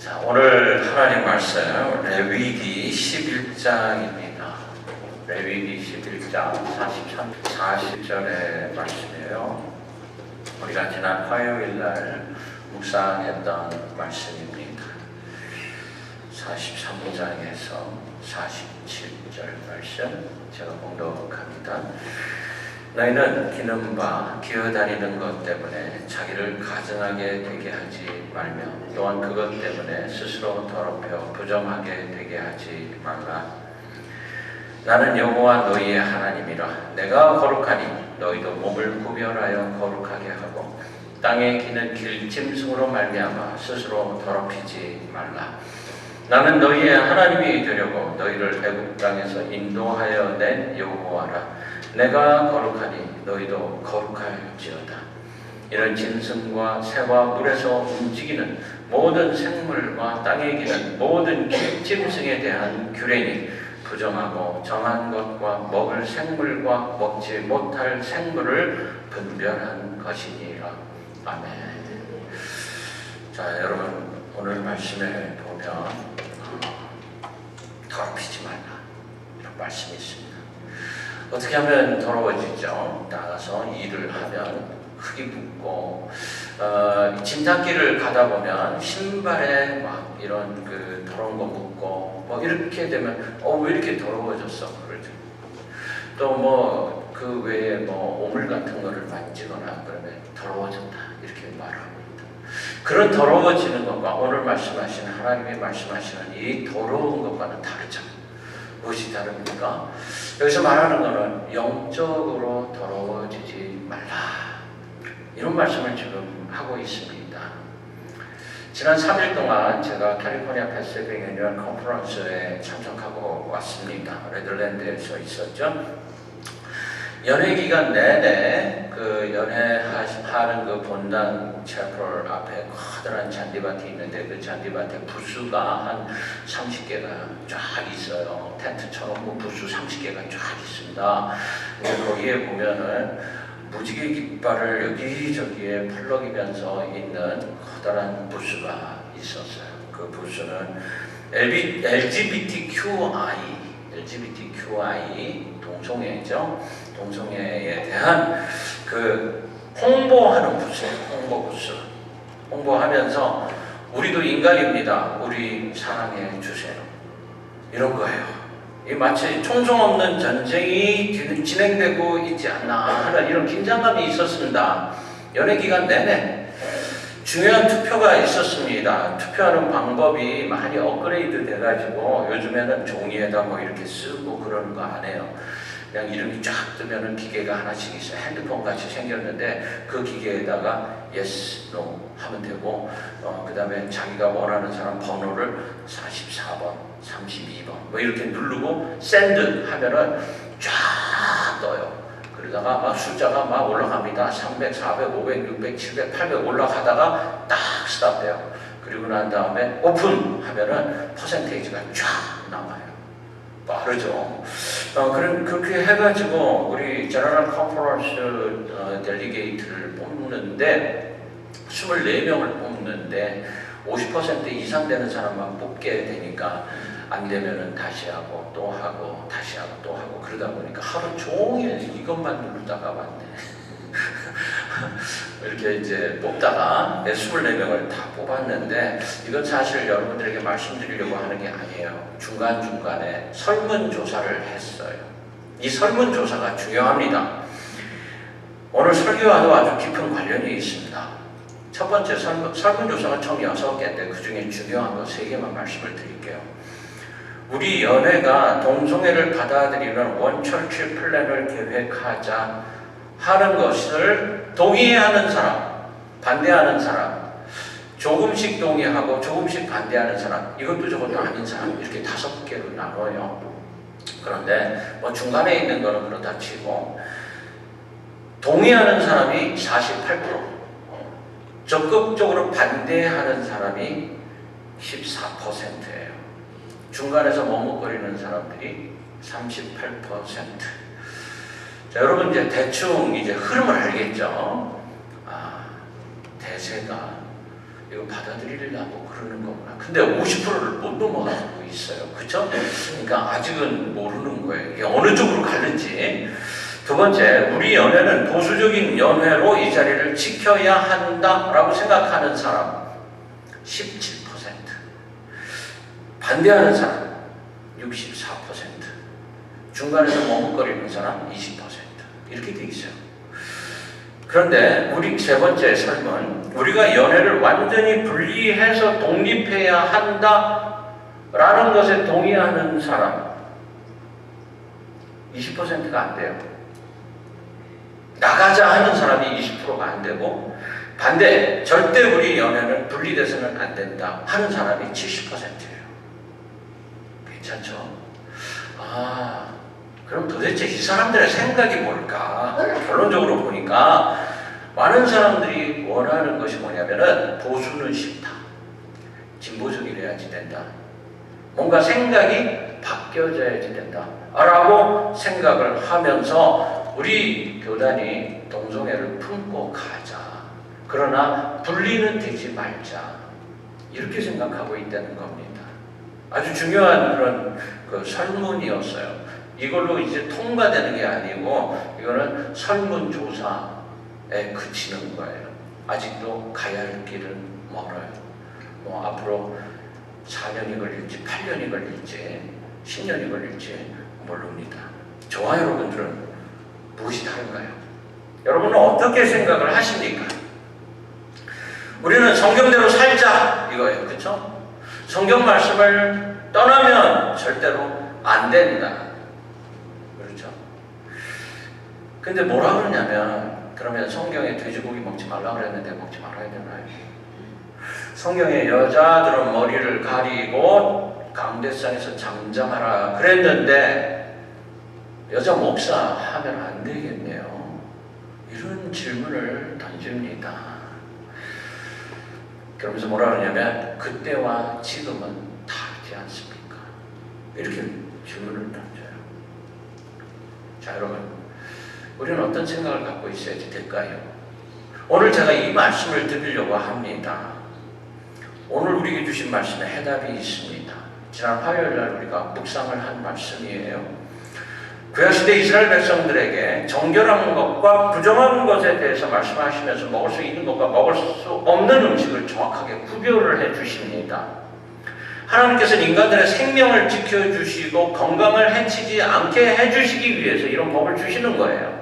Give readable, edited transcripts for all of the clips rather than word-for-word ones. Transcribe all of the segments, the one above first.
자, 오늘 하나님 말씀 레위기 11장입니다. 레위기 11장 40절의 말씀이에요. 우리가 지난 화요일 날 묵상했던 말씀입니다. 43장에서 47절 말씀 제가 봉독합니다. 너희는 기는바 기어다니는 것 때문에 자기를 가증하게 되게 하지 말며 또한 그것 때문에 스스로 더럽혀 부정하게 되게 하지 말라. 나는 여호와 너희의 하나님이라. 내가 거룩하니 너희도 몸을 구별하여 거룩하게 하고 땅에 기는 길짐승으로 말미암아 스스로 더럽히지 말라. 나는 너희의 하나님이 되려고 너희를 애굽 땅에서 인도하여 낸 여호와라. 내가 거룩하니 너희도 거룩할지어다. 이런 짐승과 새와 물에서 움직이는 모든 생물과 땅에 기는 모든 짐승에 대한 규례니 부정하고 정한 것과 먹을 생물과 먹지 못할 생물을 분별한 것이니라. 아멘. 자, 여러분 오늘 말씀에 보면 더럽히지 말라 이런 말씀이 있습니다. 어떻게 하면 더러워지죠? 나가서 일을 하면 흙이 묻고 진흙길을 가다 보면 신발에 막 이런 그 더러운 거 묻고 뭐 이렇게 되면 왜 이렇게 더러워졌어? 그러죠. 또 뭐 그 외에 뭐 오물 같은 거를 만지거나 그러면 더러워졌다 이렇게 말합니다. 그런 더러워지는 것과 오늘 말씀하시는 하나님이 말씀하시는 이 더러운 것과는 다르죠. 무엇이 다릅니까? 여기서 말하는 것은 영적으로 더러워지지 말라 이런 말씀을 지금 하고 있습니다. 지난 3일 동안 제가 캘리포니아 패시픽 애니얼 컨퍼런스에 참석하고 왔습니다. 레드랜드에서 있었죠. 연회 기간 내내 그 연회하는 그 본당 채플 앞에 커다란 잔디밭이 있는데 그 잔디밭에 부수가 한 30개가 쫙 있어요. 텐트 쳐놓고 부수 30개가 쫙 있습니다. 거기에 보면은 무지개 깃발을 여기저기에 펄럭이면서 있는 커다란 부수가 있었어요. 그 부수는 LGBTQI 동성애죠. 동성애에 대한 그 홍보하는 부서예요. 홍보 부서. 홍보하면서 우리도 인간입니다. 우리 사랑해 주세요. 이런 거예요. 이 마치 총성 없는 전쟁이 진행되고 있지 않나 하는 이런 긴장감이 있었습니다. 연회 기간 내내 중요한 투표가 있었습니다. 투표하는 방법이 많이 업그레이드 돼가지고 요즘에는 종이에다 뭐 이렇게 쓰고 그러는 거 안 해요. 그냥 이름이 쫙 뜨면은 기계가 하나씩 있어요. 핸드폰 같이 생겼는데 그 기계에다가 yes, no 하면 되고 그 다음에 자기가 원하는 사람 번호를 44번, 32번 뭐 이렇게 누르고 send 하면은 쫙 떠요. 그러다가 막 숫자가 막 올라갑니다. 300, 400, 500, 600, 700, 800 올라가다가 딱 스탑돼요. 그리고 난 다음에 오픈 하면은 퍼센테이지가 쫙 나와요. 빠르죠. 그렇게 해가지고 우리 제너럴 컨퍼런스 델리게이트를 뽑는데 24명을 뽑는데 50% 이상 되는 사람만 뽑게 되니까 안 되면은 다시 하고 또 하고 다시 하고 또 하고 그러다 보니까 하루 종일 이것만 누르다가 왔네. 이렇게 이제 뽑다가 24명을 다 뽑았는데 이건 사실 여러분들에게 말씀드리려고 하는 게 아니에요. 중간중간에 설문조사를 했어요. 이 설문조사가 중요합니다. 오늘 설교와도 아주 깊은 관련이 있습니다. 첫 번째 설문조사가 총 6개인데 그 중에 중요한 거 3개만 말씀을 드릴게요. 우리 연회가 동성애를 받아들이는 원처치 플랜을 계획하자 하는 것을 동의하는 사람, 반대하는 사람, 조금씩 동의하고 조금씩 반대하는 사람, 이것도 저것도 아닌 사람 이렇게 5개로 나눠요. 그런데 뭐 중간에 있는 거는 그렇다 치고 동의하는 사람이 48%, 적극적으로 반대하는 사람이 14%예요. 중간에서 머뭇거리는 사람들이 38%. 자, 여러분 이제 대충 이제 흐름을 알겠죠? 대세가 이거 받아들이려고 그러는 거구나. 근데 50%를 못 넘어가고 있어요. 그렇죠? 그러니까 아직은 모르는 거예요. 이게 어느 쪽으로 가는지. 두 번째, 우리 연회는 보수적인 연회로 이 자리를 지켜야 한다라고 생각하는 사람 17%, 반대하는 사람 64%, 중간에서 머뭇거리는 사람 20%, 이렇게 돼 있어요. 그런데 우리 세 번째 삶은 우리가 연애를 완전히 분리해서 독립해야 한다라는 것에 동의하는 사람 20%가 안 돼요. 나가자 하는 사람이 20%가 안 되고, 반대, 절대 우리 연애는 분리돼서는 안 된다 하는 사람이 70%예요. 괜찮죠? 그럼 도대체 이 사람들의 생각이 뭘까? 결론적으로 보니까 많은 사람들이 원하는 것이 뭐냐면은 보수는 싫다, 진보적이래야지 된다, 뭔가 생각이 바뀌어져야지 된다 라고 생각을 하면서 우리 교단이 동성애를 품고 가자, 그러나 분리는 되지 말자, 이렇게 생각하고 있다는 겁니다. 아주 중요한 그런 설문이었어요. 이걸로 이제 통과되는 게 아니고 이거는 설문조사에 그치는 거예요. 아직도 가야 할 길은 멀어요. 앞으로 4년이 걸릴지 8년이 걸릴지 10년이 걸릴지 모릅니다. 저와 여러분들은 무엇이 다른가요? 여러분은 어떻게 생각을 하십니까? 우리는 성경대로 살자 이거예요. 그렇죠? 성경 말씀을 떠나면 절대로 안 된다. 그렇죠? 근데 뭐라 그러냐면, 그러면 성경에 돼지고기 먹지 말라 그랬는데 먹지 말아야 되나요? 성경에 여자들은 머리를 가리고 강대상에서 잠잠하라 그랬는데 여자 목사 하면 안 되겠네요. 이런 질문을 던집니다. 그러면서 뭐라 그러냐면, 그때와 지금은 다르지 않습니까? 이렇게 질문을 던져요. 자, 여러분, 우리는 어떤 생각을 갖고 있어야지 될까요? 오늘 제가 이 말씀을 드리려고 합니다. 오늘 우리에게 주신 말씀에 해답이 있습니다. 지난 화요일날 우리가 묵상을 한 말씀이에요. 구약시대 이스라엘 백성들에게 정결한 것과 부정한 것에 대해서 말씀하시면서 먹을 수 있는 것과 먹을 수 없는 음식을 정확하게 구별을 해 주십니다. 하나님께서는 인간들의 생명을 지켜주시고 건강을 해치지 않게 해주시기 위해서 이런 법을 주시는 거예요.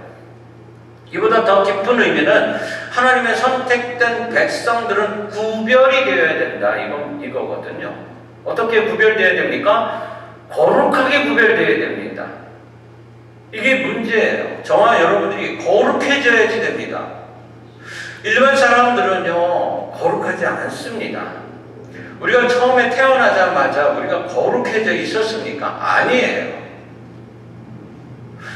이보다 더 깊은 의미는 하나님의 선택된 백성들은 구별이 되어야 된다, 이거거든요. 어떻게 구별되어야 됩니까? 거룩하게 구별되어야 됩니다. 이게 문제예요. 저와 여러분들이 거룩해져야지 됩니다. 일반 사람들은요, 거룩하지 않습니다. 우리가 처음에 태어나자마자 우리가 거룩해져 있었습니까? 아니에요.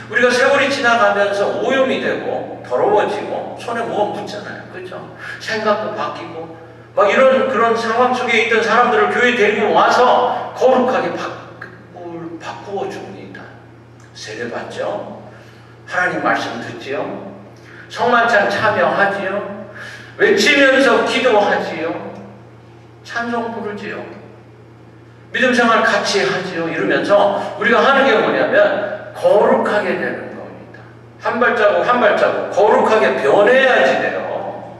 우리가 세월이 지나가면서 오염이 되고 더러워지고 손에 뭐가 묻잖아요. 그렇죠? 생각도 바뀌고 막 이런 그런 상황 속에 있던 사람들을 교회에 데리고 와서 거룩하게 바꾸어 줍니다. 세례받죠? 하나님 말씀 듣지요? 성만찬 참여하지요? 외치면서 기도하지요? 찬송 부르지요? 믿음생활 같이 하지요? 이러면서 우리가 하는 게 뭐냐면 거룩하게 되는 겁니다. 한 발자국 한 발자국 거룩하게 변해야지 돼요.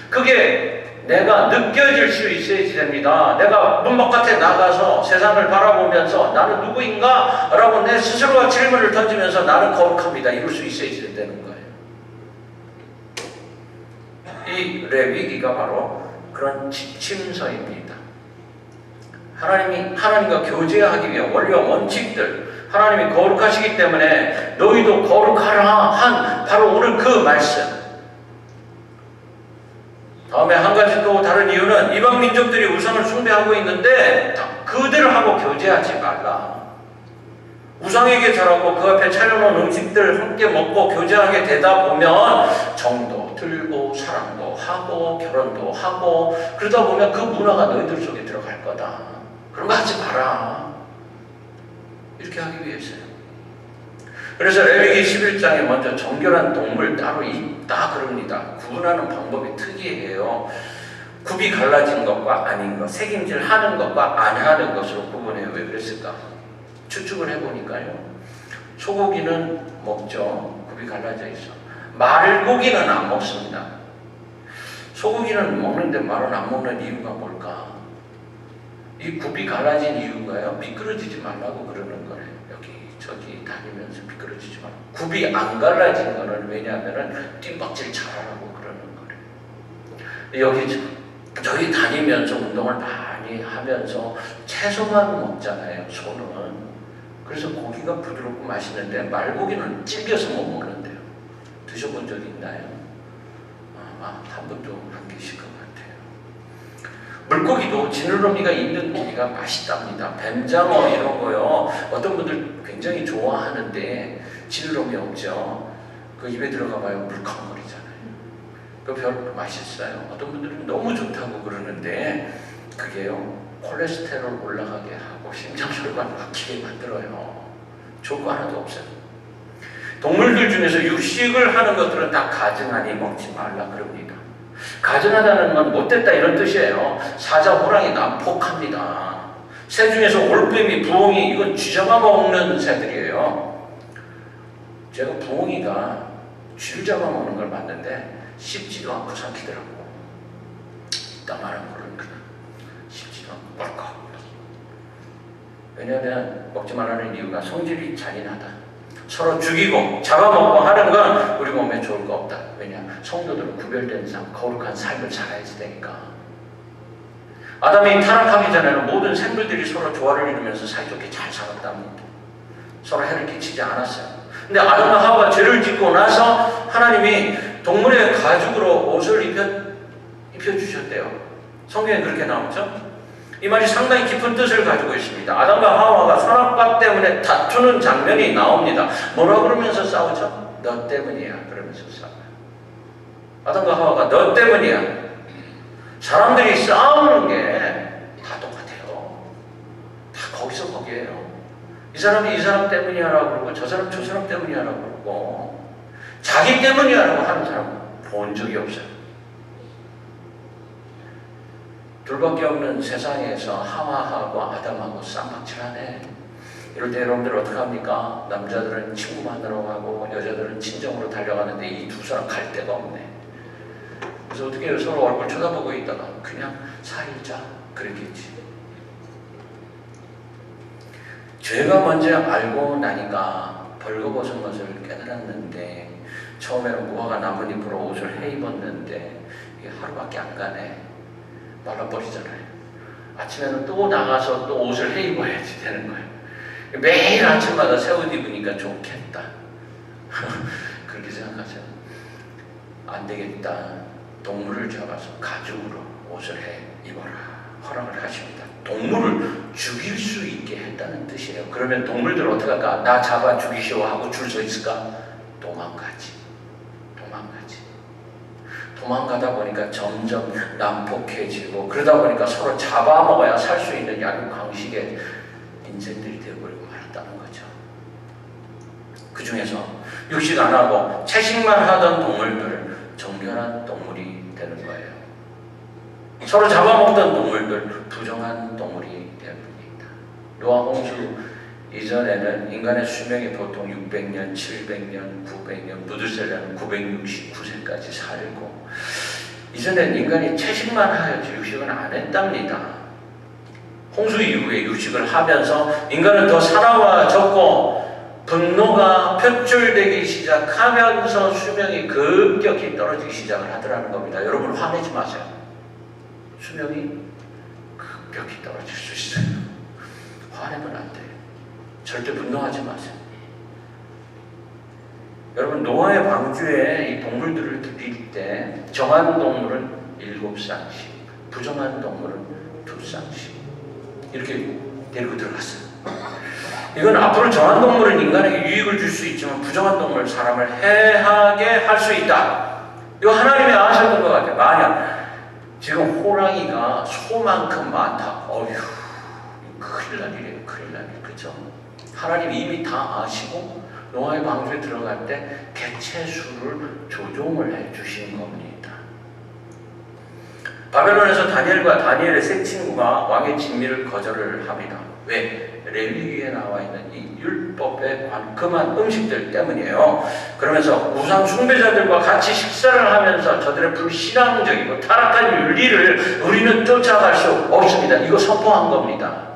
그게 내가 느껴질 수 있어야지 됩니다. 내가 문 바깥에 나가서 세상을 바라보면서 나는 누구인가? 라고 내 스스로가 질문을 던지면서 나는 거룩합니다, 이럴 수 있어야지 되는 거예요. 이 레위기가 바로 그런 지침서입니다. 하나님과 교제하기 위한 원리와 원칙들, 하나님이 거룩하시기 때문에 너희도 거룩하라 한 바로 오늘 그 말씀. 다음에 한 가지 또 다른 이유는 이방 민족들이 우상을 숭배하고 있는데 그들하고 교제하지 말라. 우상에게 절하고 그 앞에 차려놓은 음식들 함께 먹고 교제하게 되다 보면 정도 들고 사랑도 하고 결혼도 하고 그러다 보면 그 문화가 너희들 속에 들어갈 거다. 그런 거 하지 마라. 이렇게 하기 위해서요. 그래서 레위기 11장에 먼저 정결한 동물 따로 있다 그럽니다. 구분하는 방법이 특이해요. 굽이 갈라진 것과 아닌 것, 새김질 하는 것과 안 하는 것으로 구분해요. 왜 그랬을까? 추측을 해보니까요. 소고기는 먹죠. 굽이 갈라져 있어. 말고기는 안 먹습니다. 소고기는 먹는데 말은 안 먹는 이유가 뭘까? 이 굽이 갈라진 이유가요. 미끄러지지 말라고 그러는 거래요. 여기 다니면서 미끄러지지 말라고. 굽이 안 갈라진 거는 왜냐하면 뜀박질 잘하라고 그러는 거래요. 저기 다니면서 운동을 많이 하면서 채소만 먹잖아요. 소는. 그래서 고기가 부드럽고 맛있는데 말고기는 찔겨서 못 먹는데요. 드셔본 적 있나요? 한 번도 안 계실 것 같아요. 물고기도 지느러미가 있는 고기가 맛있답니다. 뱀장어 이런 거요. 어떤 분들 굉장히 좋아하는데 지느러미 없죠. 그 입에 들어가 봐요. 물컹거리잖아요. 그 별 맛있어요. 어떤 분들은 너무 좋다고 그러는데 그게요. 콜레스테롤 올라가게 하고 심장혈관 막히게 만들어요. 좋을 거 하나도 없어요. 동물들 중에서 육식을 하는 것들은 다 가증하니 먹지 말라 그럽니다. 가증하다는 건 못됐다 이런 뜻이에요. 사자, 호랑이 난폭합니다. 새 중에서 올빼미, 부엉이 이건 쥐잡아 먹는 새들이에요. 제가 부엉이가 쥐를 잡아먹는 걸 봤는데 씹지도 않고 삼키더라고. 이따만한 거는 그냥 씹지도 않고 벌컥. 왜냐하면 먹지 말라는 이유가 성질이 잔인하다. 서로 죽이고 잡아먹고 하는 건 우리 몸에 좋을 거 없다. 왜냐? 성도들은 구별된 거룩한 삶을 살아야지 되니까. 아담이 타락하기 전에는 모든 생물들이 서로 조화를 이루면서 사이좋게 잘 살았답니다. 서로 해를 끼치지 않았어요. 근데 아담과 하와가 죄를 짓고 나서 하나님이 동물의 가죽으로 옷을 입혀주셨대요. 성경에 그렇게 나오죠? 이 말이 상당히 깊은 뜻을 가지고 있습니다. 아담과 하와가 선악과 때문에 다투는 장면이 나옵니다. 뭐라 그러면서 싸우죠? 너 때문이야. 그러면서 싸워요. 아담과 하와가 너 때문이야. 사람들이 싸우는 게 다 똑같아요. 다 거기서 거기에요. 이 사람이 이 사람 때문이야라고 그러고 저 사람 저 사람 때문이야라고 그러고 자기 때문이야라고 하는 사람 본 적이 없어요. 둘밖에 없는 세상에서 하와하고 아담하고 쌍박질하네. 이럴 때 여러분들 어떡합니까? 남자들은 친구 만나러 가고 여자들은 친정으로 달려가는데 이 두 사람 갈 데가 없네. 그래서 어떻게 해요? 서로 얼굴 쳐다보고 있다가 그냥 살자 그랬겠지. 죄가 뭔지 알고 나니까 벌거벗은 것을 깨달았는데 처음에는 무화과 나뭇잎으로 옷을 해 입었는데 이게 하루밖에 안 가네. 말라버리잖아요. 아침에는 또 나가서 또 옷을 해 입어야지 되는 거예요. 매일 아침마다 새 옷 입으니까 좋겠다. 그렇게 생각하세요. 안 되겠다. 동물을 잡아서 가죽으로 옷을 해 입어라. 허락을 하십니다. 동물을 죽일 수 있게 했다는 뜻이에요. 그러면 동물들 어떻게 할까? 나 잡아 죽이시오 하고 줄 서 있을까? 도망가지. 도망가다 보니까 점점 난폭해지고 그러다 보니까 서로 잡아먹어야 살 수 있는 약육강식의 인생들이 되어버리고 말았다는 거죠. 그 중에서 육식 안 하고 채식만 하던 동물들 정결한 동물이 되는 거예요. 서로 잡아먹던 동물들 부정한 동물이 되어버립니다. 노아 홍수 이전에는 인간의 수명이 보통 600년, 700년, 900년, 무드셀라는 969세까지 살고 이전에는 인간이 채식만 하였지 육식은 안 했답니다. 홍수 이후에 육식을 하면서 인간은 더 사나워졌고 분노가 표출되기 시작하면서 수명이 급격히 떨어지기 시작을 하더라는 겁니다. 여러분 화내지 마세요. 수명이 급격히 떨어질 수 있어요. 화내면 안 돼요. 절대 분노하지 마세요. 여러분 노아의 방주에 이 동물들을 드릴 때 정한 동물은 7쌍씩, 부정한 동물은 2쌍씩 이렇게 데리고 들어갔어요. 이건 앞으로 정한 동물은 인간에게 유익을 줄 수 있지만 부정한 동물은 사람을 해하게 할 수 있다. 이거 하나님이 아셨던 것 같아요. 만약 지금 호랑이가 소만큼 많다. 어휴, 큰일 날 일이에요. 큰일 날 일. 그죠? 하나님이 이미 다 아시고 노아의 방주에 들어갈 때 개체수를 조종을 해주신 겁니다. 바벨론에서 다니엘과 다니엘의 세 친구가 왕의 진미를 거절을 합니다. 왜? 레위기에 나와 있는 이 율법에 관금한 음식들 때문이에요. 그러면서 우상 숭배자들과 같이 식사를 하면서 저들의 불신앙적이고 타락한 윤리를 우리는 쫓아갈 수 없습니다. 이거 선포한 겁니다.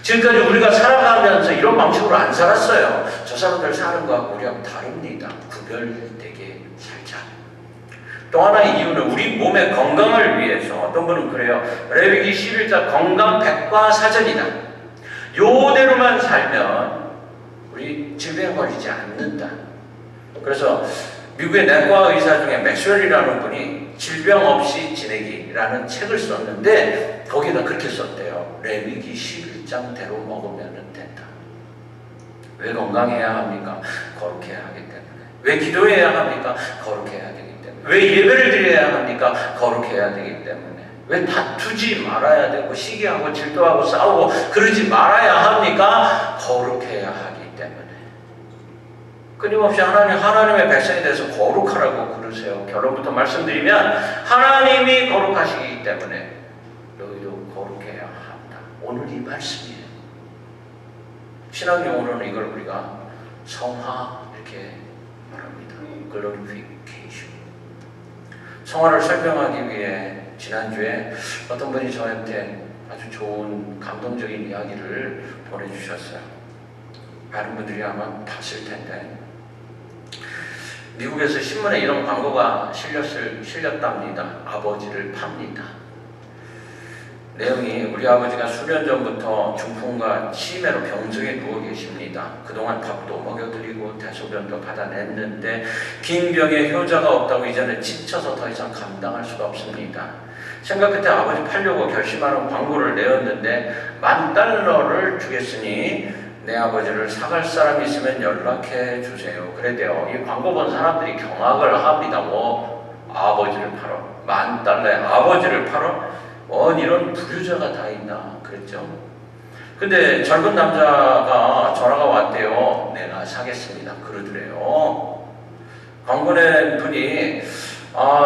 지금까지 우리가 살아가면서 이런 방식으로 안 살았어요. 저 사람들 사는 거하고 우리하고 다릅니다. 구별되게 살자. 또 하나의 이유는 우리 몸의 건강을 위해서, 어떤 분은 그래요. 레위기 11장 건강 백과사전이다. 요대로만 살면 우리 질병에 걸리지 않는다. 그래서 미국의 내과 의사 중에 맥스웰이라는 분이 질병 없이 지내기라는 책을 썼는데 거기는 그렇게 썼대요. 레위기 11장대로 먹으면 된다. 왜 건강해야 합니까? 거룩해야 하기 때문에. 왜 기도해야 합니까? 거룩해야 되기 때문에. 왜 예배를 드려야 합니까? 거룩해야 되기 때문에. 왜 다투지 말아야 되고 시기하고 질투하고 싸우고 그러지 말아야 합니까? 거룩해야 하기 때문에. 끊임없이 하나님의 백성에 대해서 거룩하라고 그러세요. 결론부터 말씀드리면 하나님이 거룩하시기 때문에 너희도 거룩해야 한다. 오늘 이 말씀이에요. 신학용어로는 이걸 우리가 성화 이렇게 말합니다. Glorification. 성화를 설명하기 위해 지난주에 어떤 분이 저한테 아주 좋은 감동적인 이야기를 보내주셨어요. 많은 분들이 아마 봤을 텐데 미국에서 신문에 이런 광고가 실렸답니다. 아버지를 팝니다. 내용이 우리 아버지가 수년 전부터 중풍과 치매로 병석에 누워 계십니다. 그동안 밥도 먹여드리고 대소변도 받아냈는데 긴 병에 효자가 없다고 이제는 지쳐서 더 이상 감당할 수가 없습니다. 생각 끝에 아버지 팔려고 결심하는 광고를 내었는데 $10,000를 주겠으니 내 아버지를 사갈 사람이 있으면 연락해 주세요. 그래도요, 이 광고 본 사람들이 경악을 합니다. 아버지를 팔어? $10,000에 아버지를 팔어? 이런 부류자가 다 있나? 그랬죠. 근데 젊은 남자가 전화가 왔대요. 내가 사겠습니다. 그러더래요. 광고 낸 분이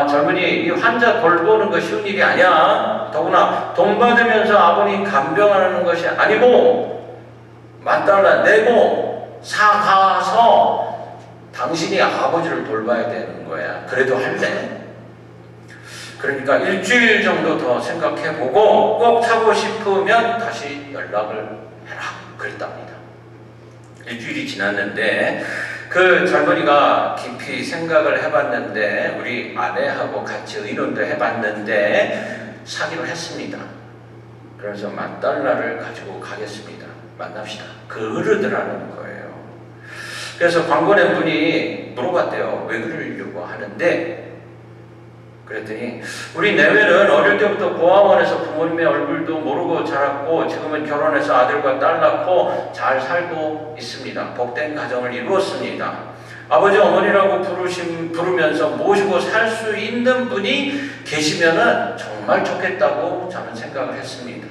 젊은이, 이 환자 돌보는 거 쉬운 일이 아니야. 더구나 돈 받으면서 아버님 간병하는 것이 아니고 $10,000 내고 사가서 당신이 아버지를 돌봐야 되는 거야. 그래도 할래? 그러니까 일주일 정도 더 생각해보고 꼭 사고 싶으면 다시 연락을 해라. 그랬답니다. 일주일이 지났는데 그 젊은이가 깊이 생각을 해봤는데 우리 아내하고 같이 의논도 해봤는데 사기로 했습니다. 그래서 $10,000를 가지고 가겠습니다. 만납시다. 그러더라는 거예요. 그래서 광고 낸 분이 물어봤대요. 왜 그러려고 하는데 그랬더니 우리 내외는 어릴 때부터 고아원에서 부모님의 얼굴도 모르고 자랐고 지금은 결혼해서 아들과 딸 낳고 잘 살고 있습니다. 복된 가정을 이루었습니다. 아버지 어머니라고 부르면서 모시고 살 수 있는 분이 계시면은 정말 좋겠다고 저는 생각을 했습니다.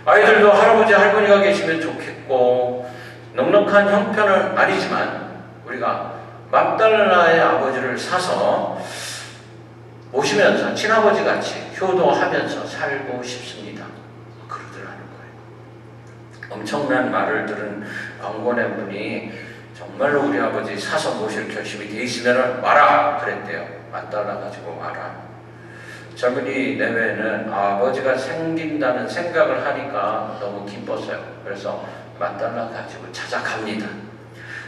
아이들도 할아버지 할머니가 계시면 좋겠고 넉넉한 형편은 아니지만 우리가 $10,000의 아버지를 사서 모시면서 친아버지 같이 효도하면서 살고 싶습니다. 그러더라는 거예요. 엄청난 말을 들은 광고낸 분이 정말로 우리 아버지 사서 모실 결심이 돼 있으면 와라 그랬대요. $10,000 가지고 와라. 젊은이 내외는 아버지가 생긴다는 생각을 하니까 너무 기뻤어요. 그래서 $10,000 가지고 찾아갑니다.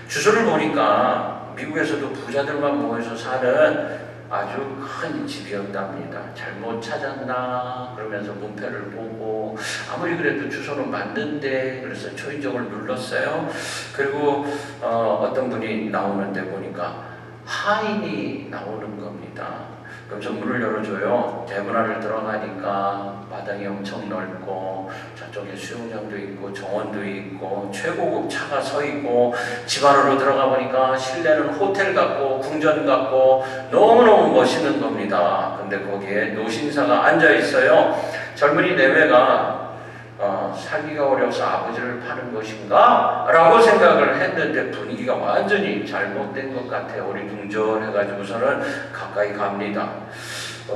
주소를 보니까 미국에서도 부자들만 모여서 사는 아주 큰 집이었답니다. 잘못 찾았나 그러면서 문패를 보고 아무리 그래도 주소는 맞는데 그래서 초인종을 눌렀어요. 그리고 어떤 분이 나오는데 보니까 하인이 나오는 겁니다. 그래서 문을 열어줘요. 대문안을 들어가니까 마당이 엄청 넓고 저쪽에 수영장도 있고 정원도 있고 최고급 차가 서 있고 집 안으로 들어가 보니까 실내는 호텔 같고 궁전 같고 너무너무 멋있는 겁니다. 근데 거기에 노신사가 앉아 있어요. 젊은이 내외가 살기가 어려워서 아버지를 파는 것인가? 라고 생각을 했는데 분위기가 완전히 잘못된 것 같아요. 어리둥절해가지고서는 가까이 갑니다.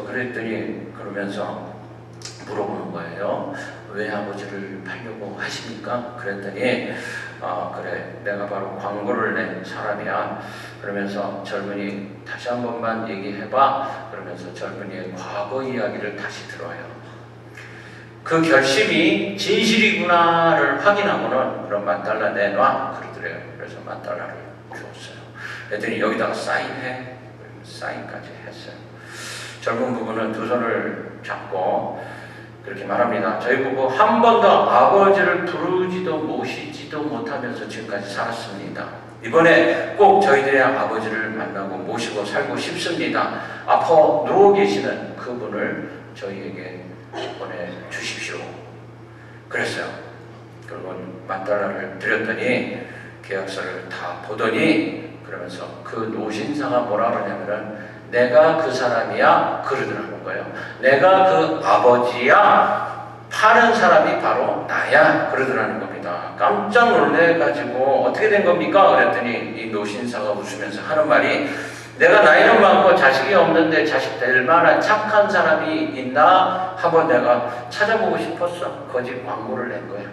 그랬더니 그러면서 물어보는 거예요. 왜 아버지를 팔려고 하십니까? 그랬더니 그래, 내가 바로 광고를 낸 사람이야. 그러면서 젊은이 다시 한 번만 얘기해봐. 그러면서 젊은이의 과거 이야기를 다시 들어요. 그 결심이 진실이구나를 확인하고는 그럼 10,000달러 내놔 그러더래요. 그래서 10,000달러를 주었어요. 그랬더니 여기다가 사인해. 사인까지 했어요. 젊은 부부는 두 손을 잡고 그렇게 말합니다. 저희 부부 한 번도 아버지를 부르지도 모시지도 못하면서 지금까지 살았습니다. 이번에 꼭 저희들의 아버지를 만나고 모시고 살고 싶습니다. 아파 누워 계시는 그분을 저희에게 보내주십시오. 그랬어요. 그리고 10,000달러를 드렸더니 계약서를 다 보더니 그러면서 그 노신사가 뭐라 그러냐면은 내가 그 사람이야 그러더라는 거예요. 내가 그 아버지야, 파는 사람이 바로 나야 그러더라는 겁니다. 깜짝 놀래가지고 어떻게 된 겁니까? 그랬더니 이 노신사가 웃으면서 하는 말이 내가 나이는 많고 자식이 없는데 자식 될 만한 착한 사람이 있나 한번 내가 찾아보고 싶었어. 거짓 광고를 낸 거야.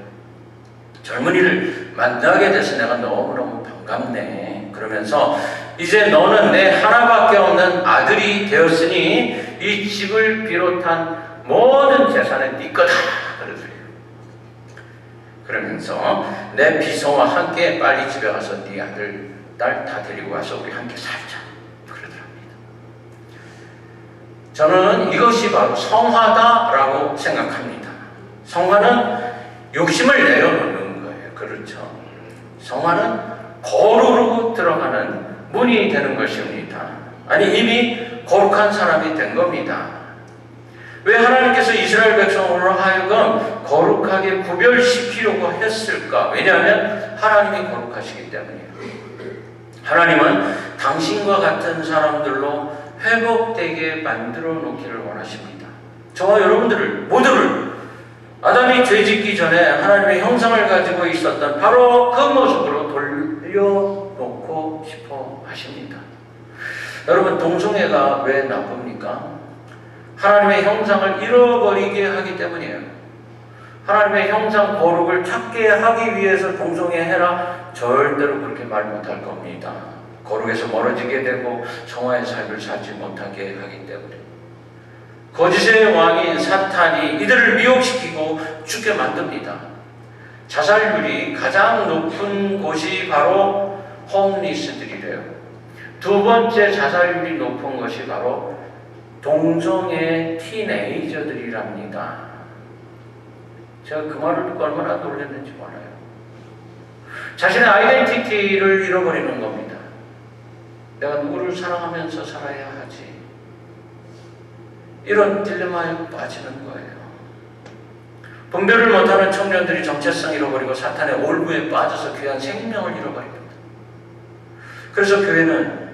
젊은이를 만나게 돼서 내가 너무너무 반갑네. 그러면서 이제 너는 내 하나밖에 없는 아들이 되었으니 이 집을 비롯한 모든 재산은 네 거다. 그러더래요. 그러면서 내 비서와 함께 빨리 집에 가서 네 아들, 딸 다 데리고 와서 우리 함께 살자. 그러더랍니다. 저는 이것이 바로 성화다라고 생각합니다. 성화는 욕심을 내려놓는 거예요. 그렇죠. 성화는 거루로 들어가는 문이 되는 것입니다. 아니 이미 거룩한 사람이 된 겁니다. 왜 하나님께서 이스라엘 백성으로 하여금 거룩하게 구별시키려고 했을까? 왜냐하면 하나님이 거룩하시기 때문이에요. 하나님은 당신과 같은 사람들로 회복되게 만들어 놓기를 원하십니다. 저와 여러분들을 모두를 아담이 죄짓기 전에 하나님의 형상을 가지고 있었던 바로 그 모습으로 돌려놓고 싶어 하십니다. 여러분, 동성애가 왜 나쁩니까? 하나님의 형상을 잃어버리게 하기 때문이에요. 하나님의 형상 거룩을 찾게 하기 위해서 동성애해라? 절대로 그렇게 말 못할 겁니다. 거룩에서 멀어지게 되고 성화의 삶을 살지 못하게 하기 때문에. 거짓의 왕인 사탄이 이들을 미혹시키고 죽게 만듭니다. 자살률이 가장 높은 곳이 바로 홈리스들이래요. 두 번째 자살률이 높은 것이 바로 동성애 티네이저들이랍니다. 제가 그 말을 듣고 얼마나 놀랐는지 몰라요. 자신의 아이덴티티를 잃어버리는 겁니다. 내가 누구를 사랑하면서 살아야 하지? 이런 딜레마에 빠지는 거예요. 분별을 못하는 청년들이 정체성 잃어버리고 사탄의 올무에 빠져서 귀한 생명을 잃어버립니다. 그래서 교회는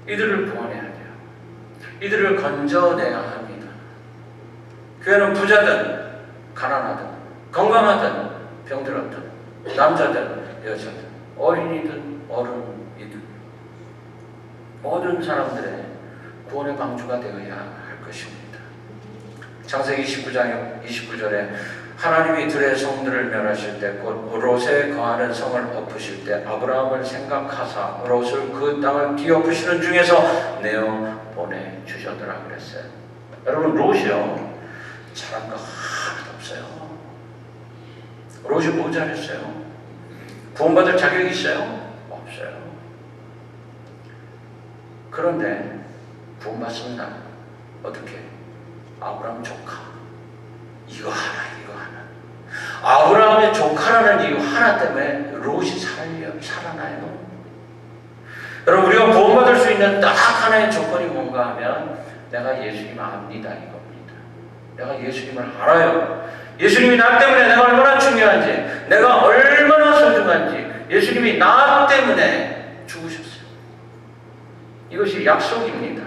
이들을 구원해야 돼요. 이들을 건져내야 합니다. 교회는 부자든 가난하든 건강하든 병들었든 남자든 여자든 어린이든 어른이든 모든 사람들의 구원의 방주가 되어야 할 것입니다. 창세기 19장 29절에 하나님이 들의 성들을 멸하실 때 곧 롯에 거하는 성을 엎으실 때 아브라함을 생각하사 롯을 그 땅을 뒤엎으시는 중에서 내어 보내주셨더라 그랬어요. 여러분, 롯이요 잘한 거 하나도 없어요. 롯이 뭐 잘했어요? 구원받을 자격이 있어요? 없어요. 그런데 구원받습니다. 어떻게? 아브라함 조카 이거 하나 이거 하나. 아브라함의 조카라는 이유 하나 때문에 롯이 살아나요. 여러분, 우리가 구원받을 수 있는 딱 하나의 조건이 뭔가 하면 내가 예수님 압니다 이겁니다. 내가 예수님을 알아요. 예수님이 나 때문에 내가 얼마나 중요한지, 내가 얼마나 소중한지, 예수님이 나 때문에 죽으셨어요. 이것이 약속입니다.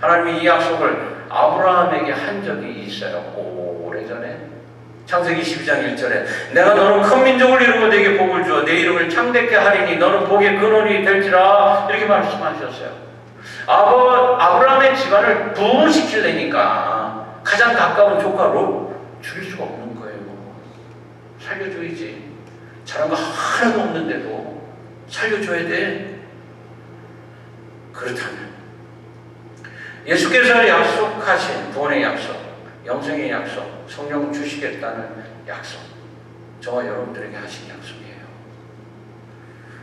하나님이 이 약속을 아브라함에게 한 적이 있어요. 오래전에. 창세기 12장 1절에 내가 너는 큰 민족을 이루고 네게 복을 주어 내 이름을 창대케 하리니 너는 복의 근원이 될지라 이렇게 말씀하셨어요. 아브라함의 집안을 부흥시키려니까 가장 가까운 조카로 죽일 수가 없는 거예요. 살려줘야지. 잘한 거 하나도 없는데도 살려줘야 돼. 그렇다면 예수께서 약속하신 구원의 약속, 영생의 약속, 성령 주시겠다는 약속, 저와 여러분들에게 하신 약속이에요.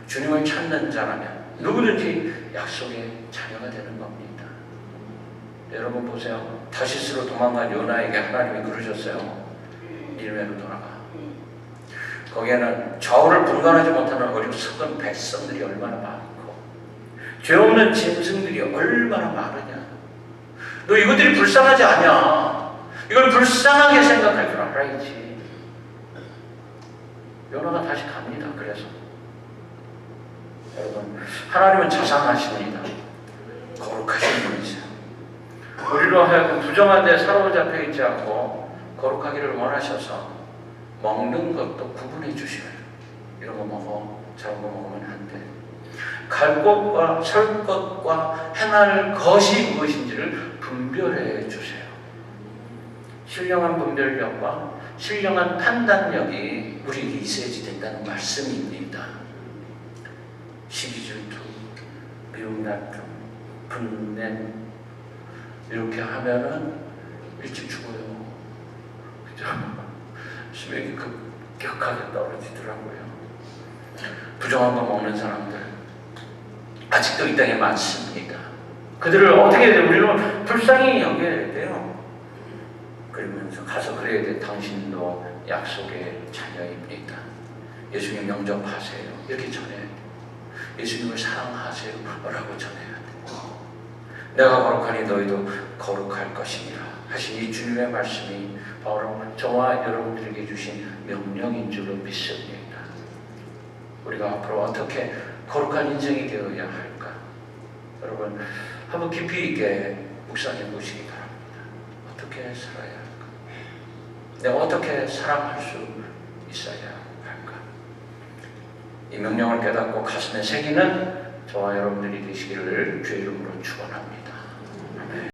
주님을 찾는 자라면 누구든지 약속의 자녀가 되는 겁니다. 여러분 보세요. 다시스로 도망간 요나에게 하나님이 그러셨어요. 니느웨로 돌아가. 거기에는 좌우를 분간하지 못하는 어리석은 백성들이 얼마나 많고 죄 없는 짐승들이 얼마나 많으냐. 너 이것들이 불쌍하지 않냐? 이걸 불쌍하게 생각할 줄 알아야지. 요나가 다시 갑니다. 그래서 여러분, 하나님은 자상하십니다. 거룩하신 분이세요. 우리로 하여금 부정한 데 사로잡혀 있지 않고 거룩하기를 원하셔서 먹는 것도 구분해 주시면 이런 거 먹어, 저런 거 먹으면 안 돼. 갈 것과 설 것과 행할 것이 무엇인지를 분별해 주세요. 신령한 분별력과 신령한 판단력이 우리에게 있어야지 된다는 말씀입니다. 시기 질투, 미움 다툼, 분냄 이렇게 하면은 일찍 죽어요. 그죠? 수명이 급격하게 떨어지더라고요. 부정한 거 먹는 사람들 아직도 이 땅에 많습니다. 그들을 어떻게 해야 돼? 우리는 불쌍히 여겨야 돼요. 그러면서 가서 그래야 돼. 당신도 약속의 자녀입니다. 예수님 영접하세요. 이렇게 전해야 돼. 예수님을 사랑하세요. 라고 전해야 돼. 내가 거룩하니 너희도 거룩할 것이니라 하신 이 주님의 말씀이 바로 저와 여러분들에게 주신 명령인 줄로 믿습니다. 우리가 앞으로 어떻게 거룩한 인생이 되어야 할까? 여러분 한번 깊이 있게 묵상해 보시기 바랍니다. 어떻게 살아야 할까? 내가 어떻게 사랑할 수 있어야 할까? 이 명령을 깨닫고 가슴에 새기는 저와 여러분들이 되시기를 주의 이름으로 축원합니다.